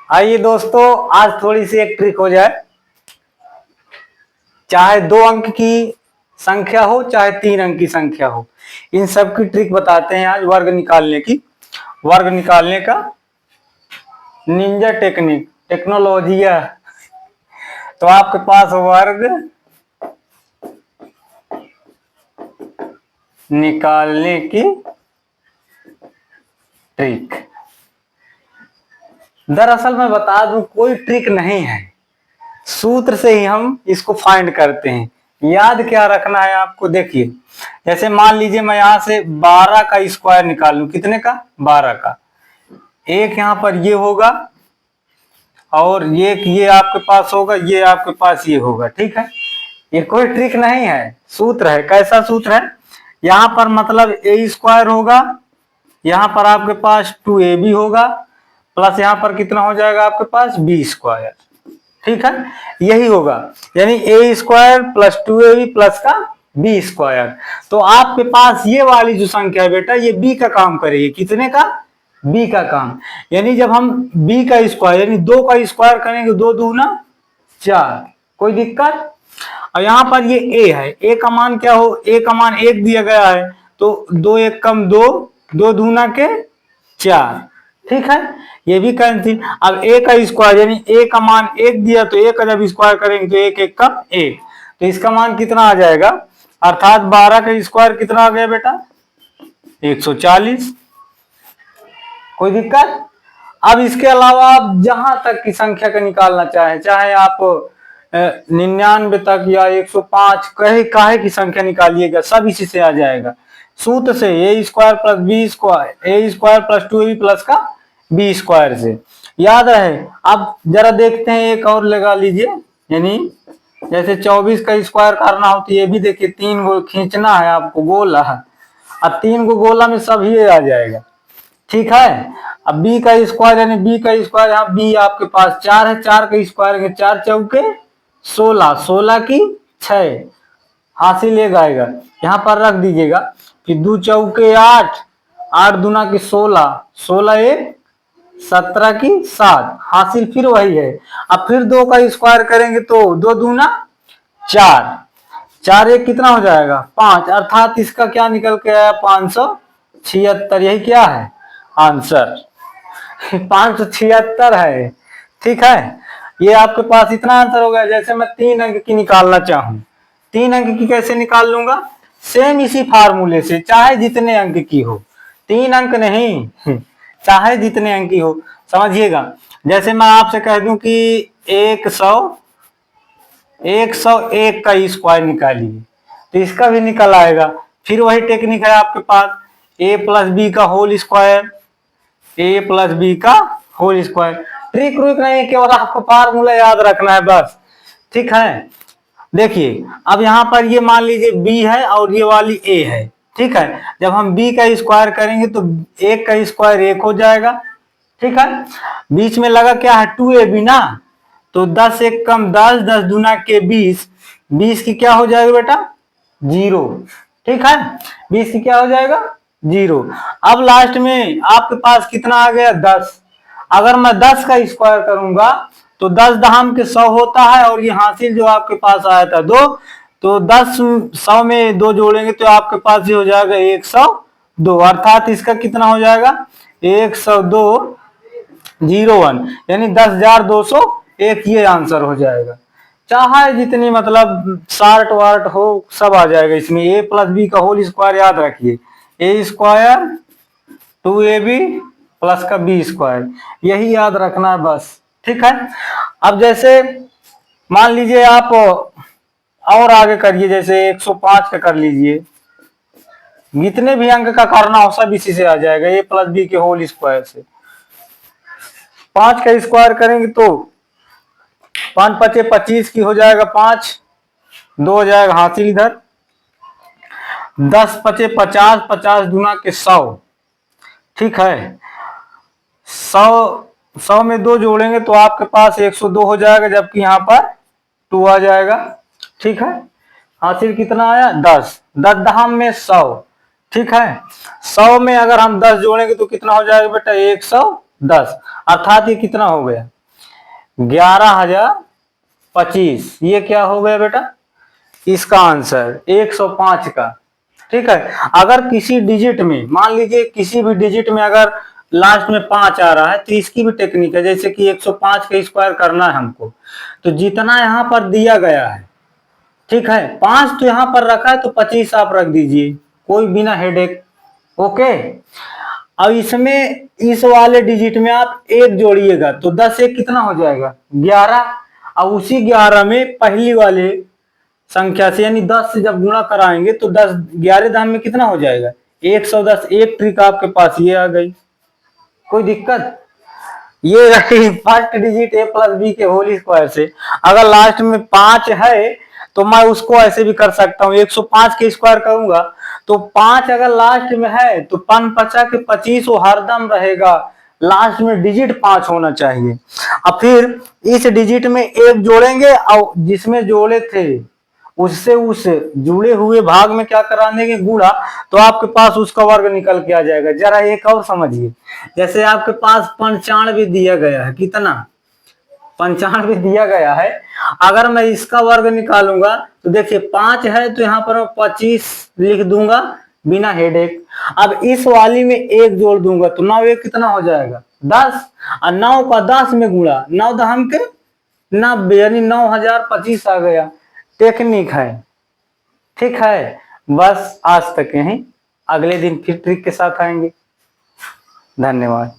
आइए दोस्तों, आज थोड़ी सी एक ट्रिक हो जाए। चाहे 2 अंक की संख्या हो चाहे 3 अंक की संख्या हो, इन सब की ट्रिक बताते हैं आज। वर्ग निकालने की, वर्ग निकालने का निंजा टेक्निक, टेक्नोलॉजी है। तो आपके पास वर्ग निकालने की ट्रिक। दरअसल मैं बता दूं, कोई ट्रिक नहीं है, सूत्र से ही हम इसको फाइंड करते हैं। याद क्या रखना है आपको, देखिए जैसे मान लीजिए मैं यहां से 12 का स्क्वायर निकालूं, कितने का? 12 का। एक यहां पर ये होगा और ये आपके पास होगा, ये आपके पास ये होगा, ठीक है। ये कोई ट्रिक नहीं है, सूत्र है। कैसा सूत्र है? यहां पर मतलब ए स्क्वायर होगा, यहां पर आपके पास 2ab होगा, प्लस यहां पर कितना हो जाएगा आपके पास? बी स्क्वायर, ठीक है। यही होगा, यानी ए स्क्वायर प्लस 2ab प्लस का बी स्क्वायर। तो आपके पास ये वाली जो संख्या है बेटा, ये बी का काम करेगी। कितने का? बी का काम। यानी जब हम बी का स्क्वायर यानी 2 का स्क्वायर करेंगे, 2 दूना 4, कोई दिक्कत? और यहां पर ये ए है, ए का मान क्या हो? ए का मान 1 दिया गया है, तो 2 1 कम 2, 2 दूना के 4, ठीक है। ये भी कैंसिल। अब ए का स्क्वायर यानी ए का मान 1 दिया, तो ए का जब स्क्वायर करेंगे तो 1 1 कम 1, तो इसका मान कितना आ जाएगा? अर्थात 12 का स्क्वायर कितना आ गया बेटा? 140। कोई दिक्कत? अब इसके अलावा आप जहां तक की संख्या का निकालना चाहे, चाहे आप 99 तक या 105 काहे की संख्या निकालिएगा, सब इसी से आ जाएगा, सूत्र से। ए स्क्वायर प्लस बी स्क्वायर, ए स्क्वायर प्लस 2ab प्लस का बी स्क्वायर से, याद रहे। अब जरा देखते हैं, एक और लगा लीजिए, यानी जैसे 24 का स्क्वायर करना हो तो ये भी देखिए 3 गो खींचना है आपको गोला, अब 3 गो गोला में सब ये आ जाएगा, ठीक है। अब बी का स्क्वायर यानी बी का स्क्वायर, यहाँ बी आपके पास 4 है, 4 का स्क्वायर 4 चौके 16, 16 की 6 हासिल एक आएगा, यहाँ पर रख दीजिएगा। फिर 2 चौके 8, 8 दूना की 16, 16 एक 17 की 7 हासिल फिर वही है। अब फिर 2 का स्क्वायर करेंगे तो 2 दूना 4, 4 एक कितना हो जाएगा? 5, अर्थात इसका क्या निकल के आया? 576। यही क्या है आंसर? 576 है, ठीक है। ये आपके पास इतना आंसर हो गया। जैसे मैं 3 अंक की निकालना चाहूं, 3 अंक की कैसे निकाल लूंगा? सेम इसी फार्मूले से, चाहे जितने अंक की हो, 3 अंक नहीं, चाहे जितने अंक की हो, समझिएगा। जैसे मैं आपसे कह दूं कि 101 का स्क्वायर निकालिए, तो इसका भी निकल आएगा। फिर वही टेक्निक है आपके पास, ए प्लस बी का होल स्क्वायर, ए प्लस बी का होल स्क्वायर। ट्रिक रुक नहीं है, केवल आपको फार्मूला याद रखना है बस, ठीक है। देखिए अब यहाँ पर ये मान लीजिए बी है और ये वाली ए है, ठीक है। जब हम बी का स्क्वायर करेंगे तो 1 का स्क्वायर 1 हो जाएगा, ठीक है। बीच में लगा क्या है? 2ab ना, तो 10 एक कम 10, 10 दूना के 20, 20 की क्या हो जाएगा बेटा? 0, ठीक है। 20 की क्या हो जाएगा? 0। अब लास्ट में आपके पास कितना आ गया? 10। अगर मैं 10 का स्क्वायर करूंगा तो 10 दहम के 100 होता है, और ये हासिल जो आपके पास आया था 2, तो 10 100 में 2 जोड़ेंगे तो आपके पास ये हो जाएगा 102, अर्थात इसका कितना हो जाएगा? 102 01, यानी 10,201 ये आंसर हो जाएगा। चाहे जितनी मतलब शार्ट वार्ट हो सब आ जाएगा इसमें। ए प्लस बी का होल स्क्वायर याद रखिए, ए स्क्वायर 2ab प्लस का बी स्क्वायर, यही याद रखना है बस, ठीक है। अब जैसे मान लीजिए आप और आगे करिए, जैसे 105 का कर लीजिए, जितने भी अंक का करना हो सब इसी से आ जाएगा, ए प्लस बी के होल स्क्वायर से। 5 का स्क्वायर करेंगे तो 5 पचे 25 की हो जाएगा, 5 2 हो जाएगा हासिल इधर, 10 पचे 50, 50 दूना के 100, ठीक है। 100 में 2 जोड़ेंगे तो आपके पास 102 हो जाएगा, जबकि यहाँ पर 2 आ जाएगा, ठीक है। हासिल कितना आया? 10, 10 दहम में 100, ठीक है। 100 में अगर हम 10 जोड़ेंगे तो कितना हो जाएगा बेटा? 110, अर्थात ये कितना हो गया? 11,025, ये क्या हो गया बेटा इसका आंसर 105 का। ठीक है, अगर किसी डिजिट में मान लीजिए किसी भी डिजिट में अगर लास्ट में 5 आ रहा है तो इसकी भी टेक्निक है, जैसे कि 105 का स्क्वायर करना है हमको, तो जितना यहाँ पर दिया गया है, ठीक है 5 तो यहाँ पर रखा है तो 25 आप रख दीजिए, कोई बिना हेडेक। ओके, अब इसमें इस वाले डिजिट में आप एक जोड़िएगा तो 10 एक कितना हो जाएगा 11। अब उसी 11 में पहली वाले संख्या से यानी 10 से जब गुणा कराएंगे तो 10 11 दाम में कितना हो जाएगा 110। एक ट्रिक आपके पास ये आ गई, कोई दिक्कत। ये रही first digit a plus B के होल स्क्वायर से। अगर लास्ट में 5 है तो मैं उसको ऐसे भी कर सकता हूँ, 105 के स्क्वायर करूंगा तो 5 अगर लास्ट में है तो 5 पचा के 25 वो हरदम रहेगा, लास्ट में डिजिट 5 होना चाहिए। अब फिर इस डिजिट में एक जोड़ेंगे और जिसमें जोड़े थे उससे उस जुड़े हुए भाग में क्या करा देंगे गुणा, तो आपके पास उसका वर्ग निकल के आ जाएगा। जरा एक और समझिए, जैसे आपके पास 95 दिया गया है, कितना 95 दिया गया है, अगर मैं इसका वर्ग निकालूंगा तो देखिए 5 है तो यहाँ पर 25 लिख दूंगा बिना हेडेक। अब इस वाली में एक जोड़ दूंगा तो 9 एक कितना हो जाएगा 10, और 9 का 10 में गुणा 9 दहम के 90 यानी 9025 आ गया। टेक्निक है, ठीक है। बस आज तक यहीं, अगले दिन फिर ट्रिक के साथ आएंगे। धन्यवाद।